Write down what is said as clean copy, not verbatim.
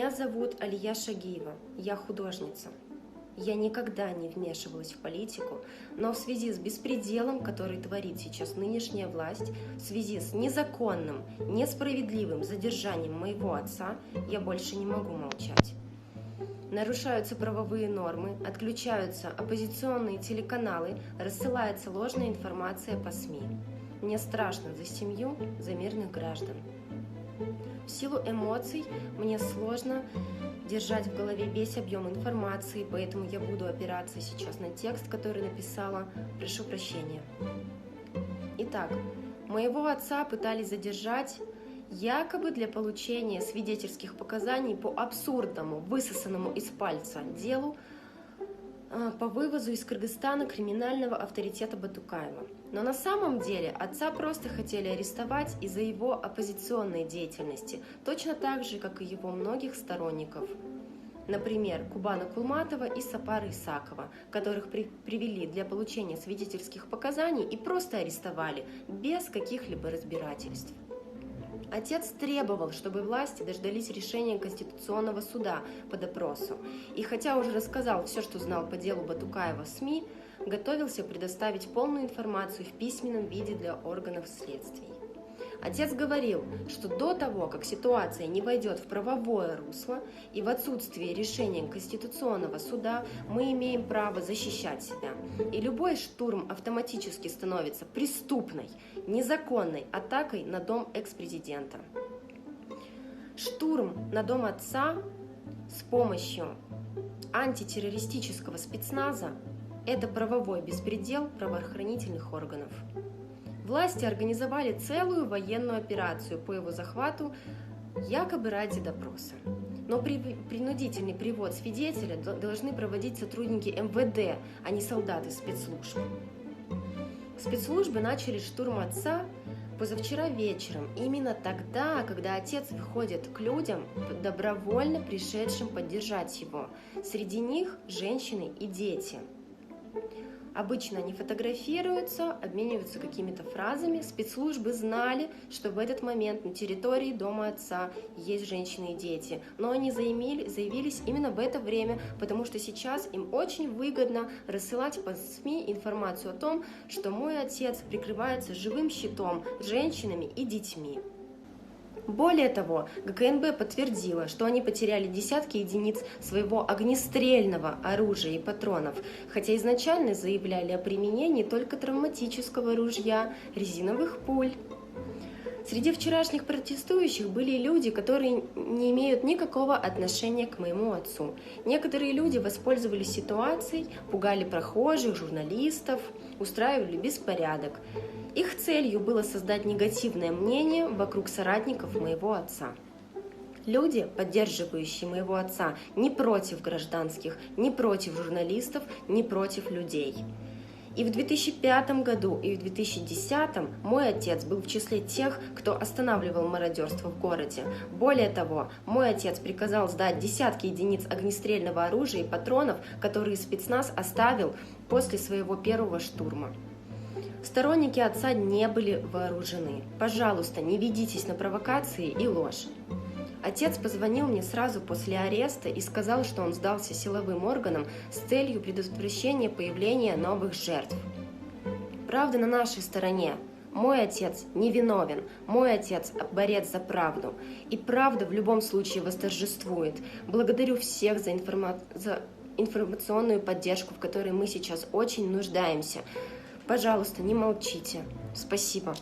Меня зовут Алия Шагиева, я художница. Я никогда не вмешивалась в политику, но в связи с беспределом, который творит сейчас нынешняя власть, в связи с незаконным, несправедливым задержанием моего отца, я больше не могу молчать. Нарушаются правовые нормы, отключаются оппозиционные телеканалы, рассылается ложная информация по СМИ. Мне страшно за семью, за мирных граждан. В силу эмоций мне сложно держать в голове весь объем информации, поэтому я буду опираться сейчас на текст, который написала. Прошу прощения. Итак, моего отца пытались задержать якобы для получения свидетельских показаний по абсурдному, высосанному из пальца делу по вывозу из Кыргызстана криминального авторитета Батукаева. Но на самом деле отца просто хотели арестовать из-за его оппозиционной деятельности, точно так же, как и его многих сторонников. Например, Кубана Кулматова и Сапара Исакова, которых привели для получения свидетельских показаний и просто арестовали, без каких-либо разбирательств. Отец требовал, чтобы власти дождались решения Конституционного суда по допросу. И хотя уже рассказал все, что знал по делу Батукаева в СМИ, готовился предоставить полную информацию в письменном виде для органов следствия. Отец говорил, что до того, как ситуация не войдет в правовое русло и в отсутствие решения Конституционного суда, мы имеем право защищать себя. И любой штурм автоматически становится преступной, незаконной атакой на дом экс-президента. Штурм на дом отца с помощью антитеррористического спецназа – это правовой беспредел правоохранительных органов. Власти организовали целую военную операцию по его захвату, якобы ради допроса. Но принудительный привод свидетеля должны проводить сотрудники МВД, а не солдаты спецслужб. Спецслужбы начали штурм отца позавчера вечером, именно тогда, когда отец выходит к людям, добровольно пришедшим поддержать его. Среди них женщины и дети. Обычно они фотографируются, обмениваются какими-то фразами. Спецслужбы знали, что в этот момент на территории дома отца есть женщины и дети. Но они заявились именно в это время, потому что сейчас им очень выгодно рассылать по СМИ информацию о том, что мой отец прикрывается живым щитом, женщинами и детьми. Более того, ГКНБ подтвердила, что они потеряли десятки единиц своего огнестрельного оружия и патронов, хотя изначально заявляли о применении только травматического ружья, резиновых пуль. Среди вчерашних протестующих были люди, которые не имеют никакого отношения к моему отцу. Некоторые люди воспользовались ситуацией, пугали прохожих, журналистов, устраивали беспорядок. Их целью было создать негативное мнение вокруг соратников моего отца. Люди, поддерживающие моего отца, не против гражданских, не против журналистов, не против людей. И в 2005 году, и в 2010 мой отец был в числе тех, кто останавливал мародерство в городе. Более того, мой отец приказал сдать десятки единиц огнестрельного оружия и патронов, которые спецназ оставил после своего первого штурма. Сторонники отца не были вооружены. Пожалуйста, не ведитесь на провокации и ложь. Отец позвонил мне сразу после ареста и сказал, что он сдался силовым органам с целью предотвращения появления новых жертв. Правда на нашей стороне. Мой отец невиновен, мой отец борец за правду. И правда в любом случае восторжествует. Благодарю всех за информационную поддержку, в которой мы сейчас очень нуждаемся. Пожалуйста, не молчите. Спасибо.